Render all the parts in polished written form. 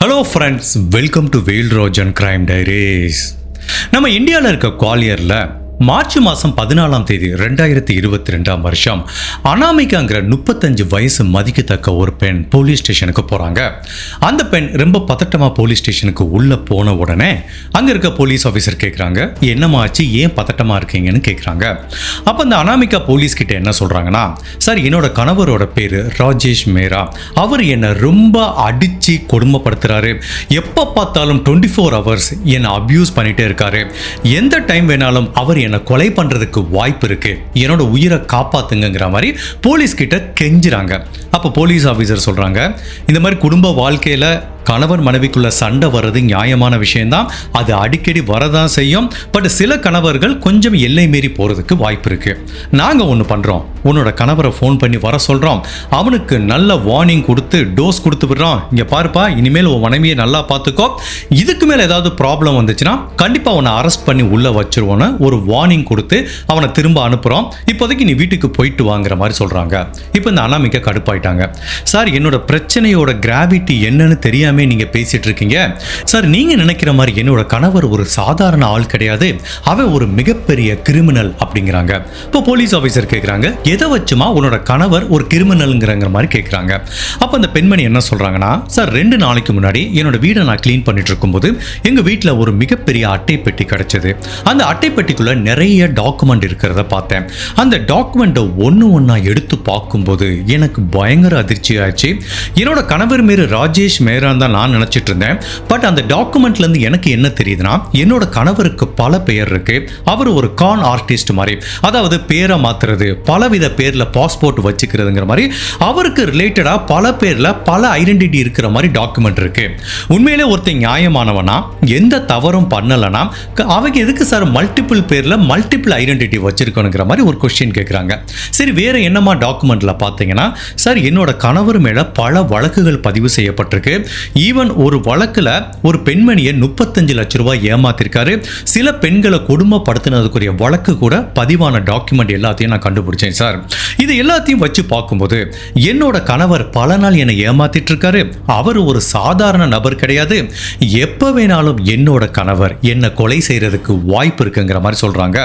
Hello friends, welcome to Velrajan crime diaries. நம்ம இந்தியாவில் இருக்க குவாலியரில் மார்ச் மாதம் 14 2022 அனாமிகாங்கிற 35 வயசு மதிக்கத்தக்க ஒரு பெண் போலீஸ் ஸ்டேஷனுக்கு போகிறாங்க. அந்த பெண் ரொம்ப பதட்டமாக போலீஸ் ஸ்டேஷனுக்கு உள்ளே போன உடனே அங்கே இருக்க போலீஸ் ஆஃபீஸர் கேட்குறாங்க, என்னம்மா ஆச்சு, ஏன் பதட்டமாக இருக்கீங்கன்னு கேட்குறாங்க. அப்போ அந்த அனாமிகா போலீஸ்கிட்ட என்ன சொல்கிறாங்கன்னா, சார் என்னோட கணவரோட பேர் ராஜேஷ் மேரா, அவர் என்னை ரொம்ப அடித்து கொடுமைப்படுத்துகிறாரு, எப்போ பார்த்தாலும் 24 hours என்னை அப்யூஸ் பண்ணிகிட்டே இருக்காரு, எந்த டைம் வேணாலும் அவர் என்னை கொலை பண்றதுக்கு வாய்ப்பு இருக்கு, என்னோட உயிரை காப்பாத்துங்கிற மாதிரி போலீஸ் கிட்ட கெஞ்சுறாங்க. அப்ப போலீஸ் ஆபீசர் சொல்றாங்க, இந்த மாதிரி குடும்ப வாழ்க்கையில கணவன் மனைவிக்குள்ள சண்டை வர்றது நியாயமான விஷயம்தான், அது அடிக்கடி வரதான் செய்யும். பட் சில கணவர்கள் கொஞ்சம் எல்லை மீறி போறதுக்கு வாய்ப்பு இருக்கு. நாங்க ஒன்று பண்றோம், உன்னோட கணவரை ஃபோன் பண்ணி வர சொல்றோம், அவனுக்கு நல்ல வார்னிங் கொடுத்து டோஸ் கொடுத்து விடுறோம், இங்க பாருப்பா இனிமேல் உன் மனைவியை நல்லா பார்த்துக்கோ, இதுக்கு மேல ஏதாவது ப்ராப்ளம் வந்துச்சுன்னா கண்டிப்பா அவனை அரெஸ்ட் பண்ணி உள்ள வச்சிருவோன்னு ஒரு வார்னிங் கொடுத்து அவனை திரும்ப அனுப்புறோம், இப்போதைக்கு நீ வீட்டுக்கு போயிட்டு வாங்குற மாதிரி சொல்றாங்க. இப்போ இந்த அனாமிகா கடுப்பாயிட்டாங்க. சார் என்னோட பிரச்சனையோட கிராவிட்டி என்னன்னு தெரியாம நீங்க பேசிட்டு இருக்கீங்க சார், நீங்க நினைக்கிற மாதிரி என்னோட கணவர் ஒரு சாதாரண ஆள் கிடையாது, அவன் ஒரு மிகப்பெரிய கிரிமினல் அப்படிங்கிறாங்க. இப்போ போலீஸ் ஆபீசர் கேட்குறாங்க, எதை வச்சுமா உன்னோட கணவர் ஒரு கிரிமினல்ங்கிற மாதிரி கேட்குறாங்க. அப்போ அந்த பெண்மணி என்ன சொல்றாங்கன்னா, சார் 2 நாளைக்கு முன்னாடி என்னோட வீடை நான் கிளீன் பண்ணிட்டு இருக்கும்போது எங்க வீட்டில் ஒரு மிகப்பெரிய அட்டை பெட்டி கிடைச்சது. அந்த அட்டை பெட்டிக்குள்ள நிறைய டாக்குமெண்ட் இருக்கிறத பார்த்தேன். அந்த டாக்குமெண்ட்டை ஒன்னா எடுத்து பார்க்கும்போது எனக்கு பயங்கர அதிர்ச்சி ஆச்சு. என்னோட கணவர் மேரு ராஜேஷ் மேரா தான் நான் நினைச்சிட்டு இருந்தேன். பட் அந்த டாக்குமெண்ட்ல இருந்து எனக்கு என்ன தெரியுதுன்னா, என்னோட கணவருக்கு பல பெயர் இருக்கு, அவர் ஒரு கான் ஆர்டிஸ்ட் மாதிரி, அதாவது பேரை மாத்துறது, பலவித பேர்ல பாஸ்போர்ட் வச்சுக்கிறதுங்கிற மாதிரி அவருக்கு ரிலேட்டடா பல பேர்ல பல ஐடென்டிட்டி இருக்கிற மாதிரி டாக்குமெண்ட் இருக்கு. உண்மையிலே ஒருத்தர் நியாயமானவனா, எந்த தவறும் பண்ணலனா அவங்க எதுக்கு சார் மல்டிபிள் பேர்ல மல்டிபிள் ஐடென்டிட்டி வச்சிருக்கணுங்கிற மாதிரி ஒரு கொஸ்டின் கேட்குறாங்க. சரி வேற என்னமா டாக்குமெண்ட்ல பார்த்தீங்கன்னா, சார் என்னோட கணவர் மேல பல வழக்குகள் பதிவு செய்யப்பட்டிருக்கு, ஈவன் ஒரு வழக்குல ஒரு பெண்மணியை 35 லட்சம் ரூபாய் ஏமாத்திருக்காரு, சில பெண்களை கொடுமைப்படுத்தினதுக்குரிய வழக்கு கூட பதிவான டாக்குமெண்ட் எல்லாத்தையும் நான் கண்டுபிடிச்சேன் சார். இது எல்லாத்தையும் வச்சு பார்க்கும்போது என்னோட கணவர் பல நாள் என்னை ஏமாத்திட்டு இருக்காரு, அவர் ஒரு சாதாரண நபர் கிடையாது, எப்ப வேணாலும் என்னோட கணவர் என்னை கொலை செய்யறதுக்கு வாய்ப்பு இருக்குங்கிற மாதிரி சொல்றாங்க.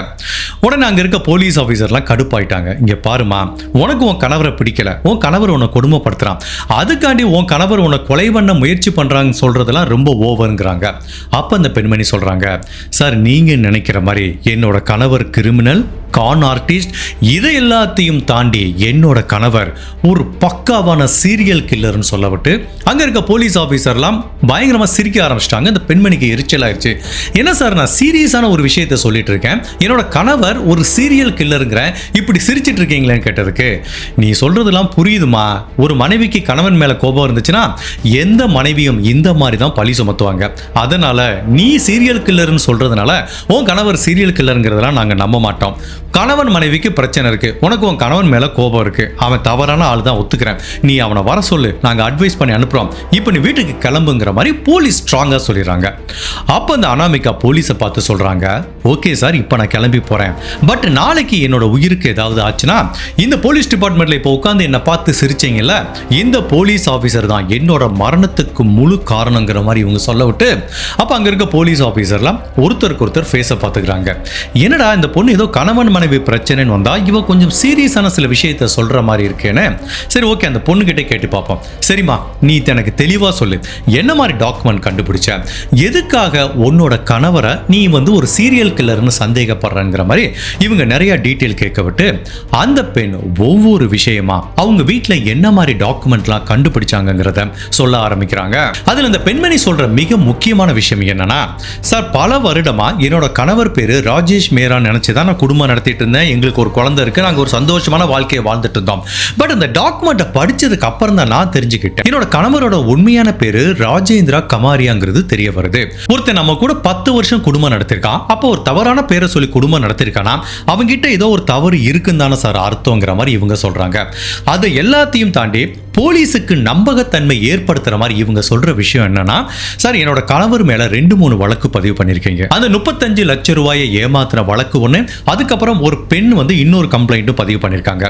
உடனே அங்க இருக்க போலீஸ் ஆபீசர்லாம் கடுப்பாயிட்டாங்க, இங்க பாருமா, உனக்கு உன் கணவரை பிடிக்கல, உன் கணவர் உன்னை கொடுமைப்படுத்துறான், அதுக்காண்டி உன் கணவர் உன்னை கொலை பண்ண முயற்சி பண்றாங்க சொல்றதெல்லாம் ரொம்ப ஓவர்ங்கிறாங்க. அப்ப அந்த பெண்மணி சொல்றாங்க, சார் நீங்க நினைக்கிற மாதிரி என்னோட கணவர் கிரிமினல், கான் ஆர்டிஸ்ட், இதை எல்லாத்தையும் தாண்டி என்னோட கணவர் ஒரு பக்காவான சீரியல் கில்லர்னு சொல்லப்பட்டு அங்க இருக்க போலீஸ் ஆபீசர்லாம் பயங்கரமா சிரிக்க ஆரம்பிச்சிட்டாங்க. அந்த பெண்மணிக்கு எரிச்சல் ஆயிடுச்சு. என்ன சார் நான் சீரியஸான ஒரு விஷயத்தை சொல்லிட்டு இருக்கேன், என்னோட கணவர் ஒரு சீரியல் கில்லருங்கிற, இப்படி சிரிச்சிட்டு இருக்கீங்களேன்னு கேட்டதுக்கு, நீ சொல்றதெல்லாம் புரியுதுமா, ஒரு மனைவிக்கு கணவன் மேல கோபம் இருந்துச்சுன்னா எந்த மனைவியும் இந்த மாதிரி தான் பழி சுமத்துவாங்க, அதனால நீ சீரியல் கில்லர்னு சொல்றதுனால உன் கணவர் சீரியல் கில்லருங்கிறதெல்லாம் நாங்க நம்ப மாட்டோம். கணவன் மனைவிக்கு பிரச்சனை இருக்கு, உனக்கு உன் கணவன் மேல கோபம் இருக்கு, அவன் தவறான ஆள் தான் ஒத்துக்கிறேன், நீ அவனை வர சொல்லு, நாங்க அட்வைஸ் பண்ணி அனுப்புறோம், இப்போ நீ வீட்டுக்கு கிளம்புங்கிற மாதிரி போலீஸ் ஸ்ட்ராங்கா சொல்லிடுறாங்க. அப்ப அந்த அனாமிகா போலீஸை பார்த்து சொல்றாங்க, ஓகே சார் இப்போ நான் கிளம்பி போறேன், பட் நாளைக்கு என்னோட உயிருக்கு ஏதாவது ஆச்சுன்னா இந்த போலீஸ் டிபார்ட்மெண்ட்ல இப்போ உட்காந்து என்னை பார்த்து சிரிச்சீங்கல்ல, இந்த போலீஸ் ஆபீசர் தான் என்னோட மரணத்துக்கு முழு காரணங்கிற மாதிரி இவங்க சொல்ல விட்டு, அப்ப அங்க இருக்க போலீஸ் ஆபீசர்லாம் ஒருத்தருக்கு ஒருத்தர் ஃபேஸை பார்த்துக்கிறாங்க. என்னடா இந்த பொண்ணு ஏதோ கணவன் மனைவி பிரச்சனைன்னு வந்தா இவ கொஞ்சம் சீரியஸான சில விஷயத்தை சொல்ற மாதிரி இருக்கேன்னு, சரி ஓகே அந்த பொண்ணு கிட்டே கேட்டு பார்ப்போம். சரிம்மா நீ எனக்கு தெளிவா சொல்லு, என்ன மாதிரி டாக்குமெண்ட் கண்டுபிடிச்ச, எதுக்காக உன்னோட கணவரை நீ ஒரு சீரியல் கில்லர்னு சந்தேகப்படுறங்கிற மாதிரி இவங்க நிறைய டீட்டெயில் கேட்க விட்டு அந்த பெண் ஒவ்வொரு விஷயமா அவங்க வீட்டில் என்ன மாதிரி டாக்குமெண்ட்லாம் கண்டுபிடிச்சாங்கிறத சொல்ல ஆரம்பிக்கிறாங்க. அதுல இந்த பெண்மணி சொல்ற மிக முக்கியமான விஷயம் என்னன்னா, சார் பல வருடமா என்னோட கணவர் பேரு ராஜேஷ் மேரா நினைச்சுதான் நான் குடும்பம் நடத்திட்டு இருந்தேன், எங்களுக்கு ஒரு குழந்தை இருக்கு, நாங்க ஒரு சந்தோஷமான வாழ்க்கையை வாழ்ந்துட்டு இருந்தோம். பட் அந்த டாக்குமெண்ட்டை படிச்சதுக்கு அப்புறம் தான் நான் தெரிஞ்சுக்கிட்டேன், என்னோட கணவரோட உண்மையான பேரு ராஜேந்திரா கமாரியாங்கிறது தெரிய வருது. ஒருத்தர் நம்ம கூட 10 வருஷம் குடும்பம் நடத்திருக்கான், அப்போ ஒரு தவறான பேரை சொல்லி குடும்பம் நடத்திருக்கானா அவங்க கிட்ட ஏதோ ஒரு தவறு இருக்குன்னு தானே சார் அர்த்தங்கிற மாதிரி இவங்க சொல்றாங்க. அது எல்லாத்தையும் தாண்டி போலீஸுக்கு நம்பகத்தன்மை ஏற்படுத்துற மாதிரி இவங்க சொல்ற விஷயம் என்னன்னா, சார் என்னோட கணவர் மேல 2-3 வழக்கு பதிவு பண்ணிருக்கீங்க, அந்த 35 லட்சம் ரூபாயை ஏமாத்துற வழக்கு ஒண்ணு, அதுக்கப்புறம் ஒரு பெண் வந்து இன்னொரு கம்ப்ளைண்ட்டும் பதிவு பண்ணிருக்காங்க.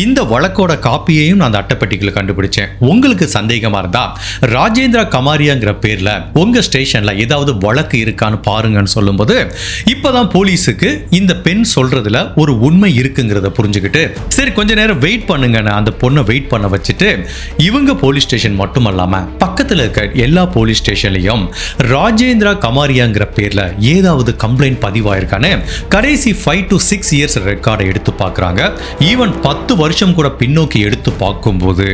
இந்த வழக்கோட காப்பியையும் நான் அந்த அட்டைப்பெட்டிகளை கண்டுபிடிச்சேன். உங்களுக்கு சந்தேகமா இருந்தா ராஜேந்திரா கமாரியாங்கிற பேர்ல உங்க ஸ்டேஷன்ல ஏதாவது வழக்கு இருக்கான்னு பாருங்கன்னு சொல்லும்போது இப்பதான் போலீஸுக்கு இந்த பெண் சொல்றதுல ஒரு உண்மை இருக்குங்கிறத புரிஞ்சுக்கிட்டு, சரி கொஞ்ச நேரம் வெயிட் பண்ணுங்க, அந்த பொண்ணை வெயிட் பண்ண வச்சுட்டு இவங்க போலீஸ் ஸ்டேஷன் மட்டுமல்லாம பக்கத்துல இருக்க எல்லா போலீஸ் ஸ்டேஷன்லயும் ராஜேந்திரா கமாரியாங்கிற பேர்ல ஏதாவது கம்ப்ளைண்ட் பதிவாயிருக்கான்னு கடைசி 5 to 6 இயர்ஸ் ரெக்கார்டை எடுத்து பார்க்கறாங்க. ஈவன் 10 வருஷம் கூட பின்னோக்கி எடுத்து பார்க்கும்போது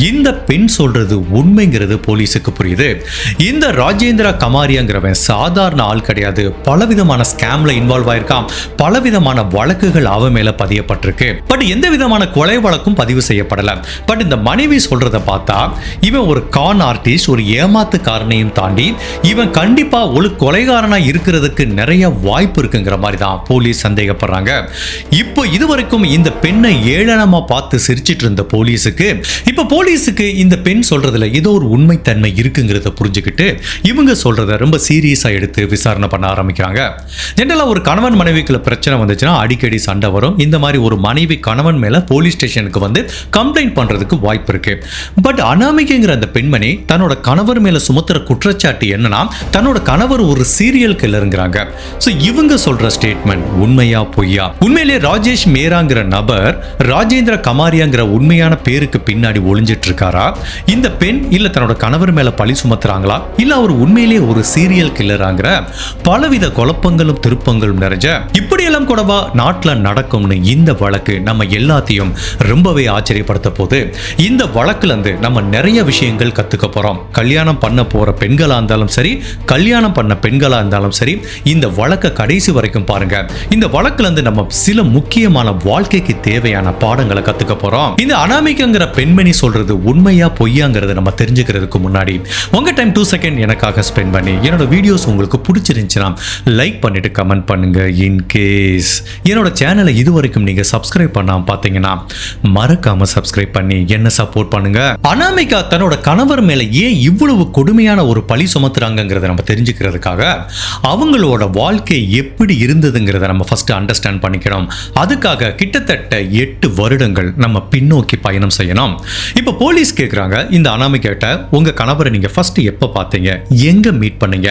இந்த பெண் சொல்றது உண்மைங்கிறது போலீஸுக்கு புரியுது. இந்த ராஜேந்திரா கமாரியாங்கிறவன் சாதாரண ஆள் கிடையாது. பலவிதமான ஸ்கேம்ல இன்வால்வ் ஆயிருக்கான். பலவிதமான வழக்குகள் அவன் மேல பதியப்பட்டிருக்கு. பட் எந்த விதமான கொலை வழக்கும் பதிவு செய்யப்படல. பட் இந்த மனைவி சொல்றத பார்த்தா இவன் ஒரு கான் ஆர்டிஸ்ட், ஒரு ஏமாத்துக்காரனையும் தாண்டி இவன் கண்டிப்பா ஒரு கொலைகாரனா இருக்கிறதுக்கு நிறைய வாய்ப்பு இருக்குங்கிற மாதிரி தான் போலீஸ் சந்தேகப்படுறாங்க. இப்போ இதுவரைக்கும் இந்த பெண்ணை ஏளனமா பார்த்து சிரிச்சிட்டு இருந்த போலீஸுக்கு இந்த பெண் சொல்றதுல ஏதோ ஒரு உண்மைத்தன்மை இருக்குங்கிறத புரிஞ்சுக்கிட்டு இவங்க சொல்றத ரொம்ப சீரியஸா எடுத்து விசாரணை பண்ண ஆரம்பிக்கிறாங்க. ஜெனரலா ஒரு கணவன் மனைவிக்குள்ள பிரச்சனை வந்துச்சுன்னா அடிக்கடி சண்டை வரும். இந்த மாதிரி ஒரு மனைவி கணவன் மேல போலீஸ் ஸ்டேஷனுக்கு வந்து கம்ப்ளைண்ட் பண்றதுக்கு வாய்ப்பு இருக்கு. பட் அனாமிகைங்கிற அந்த பெண்மணி தன்னோட கணவர் மேல சுமத்துற குற்றச்சாட்டு என்னன்னா, தன்னோட கணவர் ஒரு சீரியல் கில்லருங்கிறாங்க. சோ இவங்க சொல்ற ஸ்டேட்மெண்ட் உண்மையா பொய்யா? உண்மையிலேயே ராஜேஷ் மேராங்கிற நபர் ராஜேந்திர கமாரியாங்கிற உண்மையான பேருக்கு பின்னாடி ஒளிஞ்சிட்டு இருக்காரா? இந்த பெண் இல்ல தன்னோட கணவர் மேல பழி சுமத்துறாங்களா? இல்ல அவர் உண்மையிலேயே ஒரு சீரியல் கில்லராங்கிற பலவித குழப்பங்களும் திருப்பங்களும் நிறைஞ்ச இப்படியெல்லாம் கூடவா நாட்டுல நடக்கும்னு இந்த வழக்கு நம்ம எல்லாத்தையும் ரொம்பவே ஆச்சரியப்படுத்த போது. இந்த வழக்குல இருந்து நம்ம நிறைய விஷயங்கள் கத்துக்க போறோம். கல்யாணம் பண்ண போற பெண்களா இருந்தாலும் சரி, கல்யாணம் பண்ண பெண்களா இருந்தாலும் சரி, இந்த வழக்க கடைசி வரைக்கும் பாருங்க. இந்த வழக்குல இருந்து நம்ம சில முக்கியமான வாழ்க்கைக்கு தேவையான பாடங்களை கத்துக்க போறோம். இந்த அனாமிகங்கிற பெண்மணி சொல்றது உண்மையா பொய்யாங்கிறத நம்ம தெரிஞ்சுக்கிறதுக்கு முன்னாடி உங்க டைம் 2 செகண்ட் எனக்காக ஸ்பெண்ட் பண்ணி என்னோட வீடியோஸ் உங்களுக்கு பிடிச்சிருந்துச்சுன்னா லைக் பண்ணிட்டு கமெண்ட் பண்ணுங்க. இன் கேஸ் என்னோட சேனலை இதுவரைக்கும் நீங்க சப்ஸ்கிரைப் பண்ணாம பாத்தீங்கன்னா மறக்காம சப்ஸ்கிரைப் பண்ணி என்ன சப்போர்ட் பண்ணுங்க. அனாமிகா தன்னோட கணவர் மேல ஏன் இவ்வளவு கொடுமையான ஒரு பழி சுமத்துறாங்கிறத நம்ம தெரிஞ்சுக்கிறதுக்காக அவங்களோட வாழ்க்கை எப்படி இருந்ததுங்கிறத நம்ம ஃபர்ஸ்ட் அண்டர்ஸ்டாண்ட் பண்ணிக்கணும். அதுக்காக கிட்டத்தட்ட 8 வருடங்கள் நம்ம பின்னோக்கி பயணம் செய்யணும். இப்ப போலீஸ் கேக்குறாங்க, இந்த அனாமிகா கிட்ட உங்க கணவரை நீங்க ஃபர்ஸ்ட் எப்ப பார்த்தீங்க, எங்க மீட் பண்ணீங்க,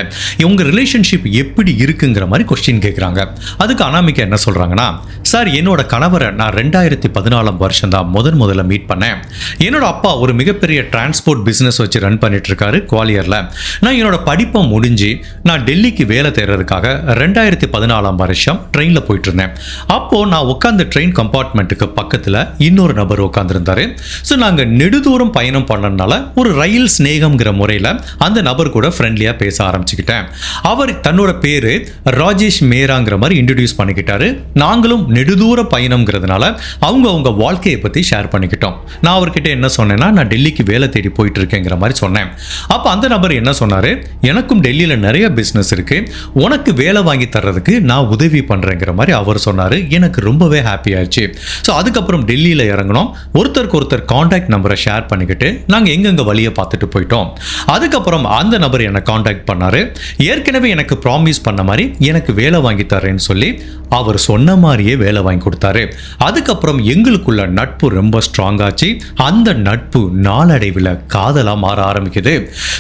உங்க ரிலேஷன்ஷிப் எப்படி இருக்குங்கிற மாதிரி கொஸ்டின் கேக்குறாங்க. அதுக்கு அனாமிகா என்ன சொல்றாங்கன்னா, சார் என்னோட கணவரை நான் 2014 வருஷம் தான் முதல்ல மீட் பண்ணேன். என்னோட அப்பா ஒரு மிகப்பெரிய டிரான்ஸ்போர்ட் பிசினஸ் வச்சு ரன் பண்ணிட்டு இருக்காரு குவாலியர்ல. நான் என்னோட படிப்பை முடிஞ்சு நான் டெல்லிக்கு வேலை தேடுறதுக்காக 2014 வருஷம் ட்ரெயின்ல போயிட்டு இருந்தேன். அப்போ நான் உட்கார்ந்த ட்ரெயின் கம்பார்ட்மெண்ட்டுக்கு பக்கத்துல இன்னொரு நபர் உட்கார்ந்துருந்தாரு. ஸோ நாங்க நெடுதூரம் பயணம் பண்ணனால ஒரு ரயில் ஸ்நேகம்ங்கிற முறையில் அந்த நபர் கூட ஃப்ரெண்ட்லியா பேச ஆரம்பிச்சுக்கிட்டேன். அவர் தன்னோட பேரு ராஜேஷ் மேராங்கிற மாதிரி இன்ட்ரடியூஸ் பண்ணிக்கிட்டாரு. நாங்களும் நெடுதூர பயணம்ங்கிறதுனால அவங்க வாழ்க்கையை பத்தி ஷேர் பண்ணிக்கிட்டோம். நான் அவர்கிட்ட என்ன சொன்னேன்னா, நான் டெல்லிக்கு வேலை தேடி போயிட்டு இருக்கேங்கிற மாதிரி சொன்னேன். அப்ப அந்த நபர் என்ன சொன்னாரு, எனக்கும் டெல்லியில நிறைய பிசினஸ் இருக்கு, உனக்கு வேலை வாங்கி தர்றதுக்கு நான் உதவி பண்றேங்கிற மாதிரி அவர் சொன்னாரு. எனக்கு ரொம்பவே ஹாப்பி ஆயிடுச்சு. ஸோ அதுக்கப்புறம் டெல்லியில இறங்கணும். ஒருத்தருக்கு ஒருத்தர் கான்டாக்ட் நம்பரை ஷேர் பண்ணிக்கிட்டு நாங்க எங்கெங்க வழியை பார்த்துட்டு போயிட்டோம். அதுக்கப்புறம் அந்த நபர் என்னை கான்டாக்ட் பண்ணாரு. ஏற்கனவே எனக்கு ப்ராமிஸ் பண்ண மாதிரி எனக்கு வேலை வாங்கி தரேன்னு சொல்லி அவர் சொன்ன மாதிரியே வேலை வாங்கி கொடுத்தாரு. அதுக்கப்புறம் எங்களுக்குள்ள நட்பு ரொம்ப ஸ்ட்ராங் ஆச்சு. அந்த நட்பு நாளடைவில் காதலா மாற ஆரம்பிக்குது.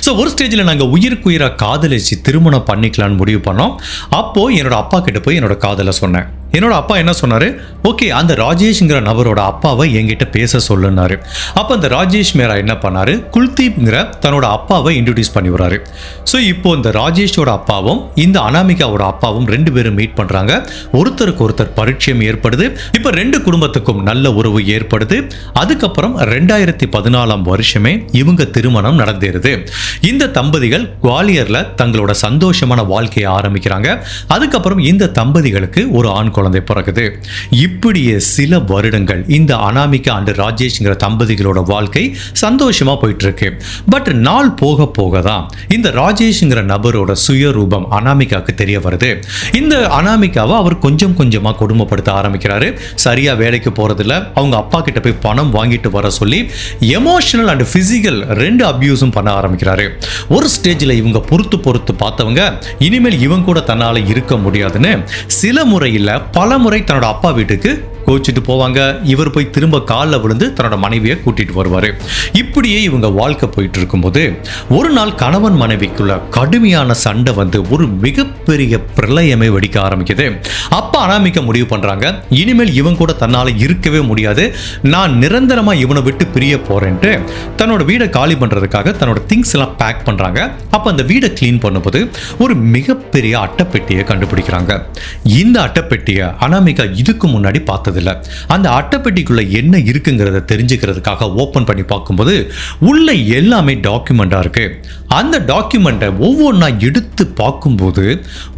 ஸோ ஒரு ஸ்டேஜில் நாங்கள் உயிருக்குயிரா காதலிச்சு திருமணம் பண்ணிக்கலாம்னு முடிவு பண்ணோம். அப்போ என்னோட அப்பா கிட்ட போய் என்னோட காதலை சொன்னேன். என்னோட அப்பா என்ன சொன்னாரு, ஓகே அந்த ராஜேஷ்ங்கிற நபரோட அப்பாவை என்கிட்ட பேச சொல்லுனாரு. அப்போ அந்த ராஜேஷ் மேரா என்ன பண்ணாரு, குல்தீப்ங்கிற தன்னோட அப்பாவை இன்ட்ரடியூஸ் பண்ணி வராரு. ஸோ இப்போ இந்த ராஜேஷோட அப்பாவும் இந்த அனாமிகாவோட அப்பாவும் 2 பேரும் மீட் பண்றாங்க. ஒருத்தருக்கு ஒருத்தர் பரிச்சயம் ஏற்படுது. இப்போ 2 குடும்பத்துக்கும் நல்ல உறவு ஏற்படுது. அதுக்கப்புறம் 2014 வருஷமே இவங்க திருமணம் நடந்தேறுது. இந்த தம்பதிகள் குவாலியர்ல தங்களோட சந்தோஷமான வாழ்க்கையை ஆரம்பிக்கிறாங்க. அதுக்கப்புறம் இந்த தம்பதிகளுக்கு ஒரு ஆண் குழந்தை குழந்தை பிறகுது. இப்படியே சில வருடங்கள் இந்த அனாமிகா அண்ட் ராஜேஷ்ங்கிற தம்பதிகளோட வாழ்க்கை சந்தோஷமா போயிட்டு இருக்கு. பட் நாள் போக போக தான் இந்த ராஜேஷ்ங்கிற நபரோட சுயரூபம் அனாமிகாவுக்கு தெரிய வருது. இந்த அனாமிகாவை அவர் கொஞ்சம் கொஞ்சமா கொடுமைப்படுத்த ஆரம்பிக்கிறாரு. சரியா வேலைக்கு போறதில்ல, அவங்க அப்பா கிட்ட போய் பணம் வாங்கிட்டு வர சொல்லி எமோஷனல் அண்ட் பிசிக்கல் 2 அபியூஸும் பண்ண ஆரம்பிக்கிறாரு. ஒரு ஸ்டேஜில் இவங்க பொறுத்து பார்த்தவங்க இனிமேல் இவங்க கூட தன்னால இருக்க முடியாதுன்னு சில முறையில் பல முறை தன்னோட அப்பா வீட்டுக்கு கோச்சிட்டு போவாங்க. இவர் போய் திரும்ப காலில் விழுந்து தன்னோட மனைவியை கூட்டிட்டு வருவார். இப்படியே இவங்க வாழ்க்கை போயிட்டு இருக்கும்போது ஒரு நாள் கணவன் மனைவிக்குள்ள கடுமையான சண்டை வந்து ஒரு மிகப்பெரிய பிரளயமே வெடிக்க ஆரம்பிக்குது. அப்பா அனாமிகா முடிவு பண்றாங்க, இனிமேல் இவன் கூட தன்னால இருக்கவே முடியாது, நான் நிரந்தரமா இவனை விட்டு பிரிய போறேன்ட்டு தன்னோட வீடை காலி பண்றதுக்காக தன்னோட திங்ஸ் எல்லாம் பேக் பண்றாங்க. அப்ப அந்த வீடை கிளீன் பண்ணும்போது ஒரு மிகப்பெரிய அட்டைப்பெட்டியை கண்டுபிடிக்கிறாங்க. இந்த அட்டைப்பெட்டியை அனாமிகா இதுக்கு முன்னாடி பார்த்தது இல்ல. அந்த அட்டைப்பெட்டிக்குள்ள என்ன இருக்குங்கிறத தெரிஞ்சுக்கிறதுக்காக ஓபன் பண்ணி பார்க்கும்போது உள்ள எல்லாமே டாக்குமெண்டா இருக்கு. அந்த டாக்குமெண்ட்டை ஒவ்வொன்றா எடுத்து பார்க்கும்போது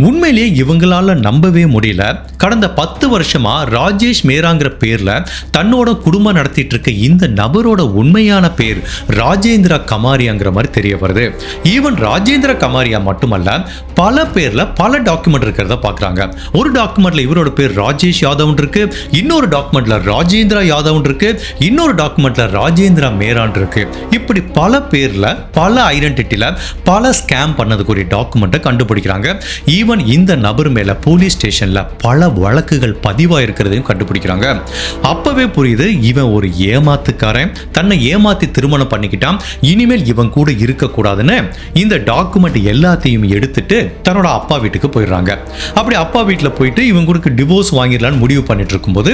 உண்மையிலேயே இவங்களால நம்பவே முடியல. கடந்த 10 வருஷமா ராஜேஷ் மேராங்கிற பேர்ல தன்னோட குடும்பம் நடத்திட்டு இருக்க இந்த நபரோட உண்மையான பேர் ராஜேந்திரா கமாரியாங்கிற மாதிரி தெரிய வருது. ஈவன் ராஜேந்திர கமாரியா மட்டுமல்ல, பல பேர்ல பல டாக்குமெண்ட் இருக்கிறத பார்க்குறாங்க. ஒரு டாக்குமெண்ட்ல இவரோட பேர் ராஜேஷ் யாதவ் இருக்கு, இன்னொரு டாக்குமெண்ட்ல ராஜேந்திரா யாதவ் இருக்கு, இன்னொரு டாக்குமெண்ட்ல ராஜேந்திரா மேரான் இருக்கு. இப்படி பல பேர்ல பல ஐடென்டிட்டில பல ஸ்கேம் பண்ணதுக்குரிய டாக்குமெண்ட்டை கண்டுபிடிக்கிறாங்க. ஈவன் இந்த நபர் மேல போலீஸ் ஸ்டேஷன்ல பல வழக்குகள் பதிவாயிருக்கிறதையும் கண்டுபிடிக்கிறாங்க. அப்பவே புரியுது இவன் ஒரு ஏமாத்துக்காரன், தன்னை ஏமாத்தி திருமணம் பண்ணிக்கிட்டான், இனிமேல் இவன் கூட இருக்கக்கூடாதுன்னு இந்த டாக்குமெண்ட் எல்லாத்தையும் எடுத்துட்டு தன்னோட அப்பா வீட்டுக்கு போயிடுறாங்க. அப்படி அப்பா வீட்டில் போயிட்டு இவங்களுக்கு டிவோர்ஸ் வாங்கிடலான்னு முடிவு பண்ணிட்டு இருக்கும்போது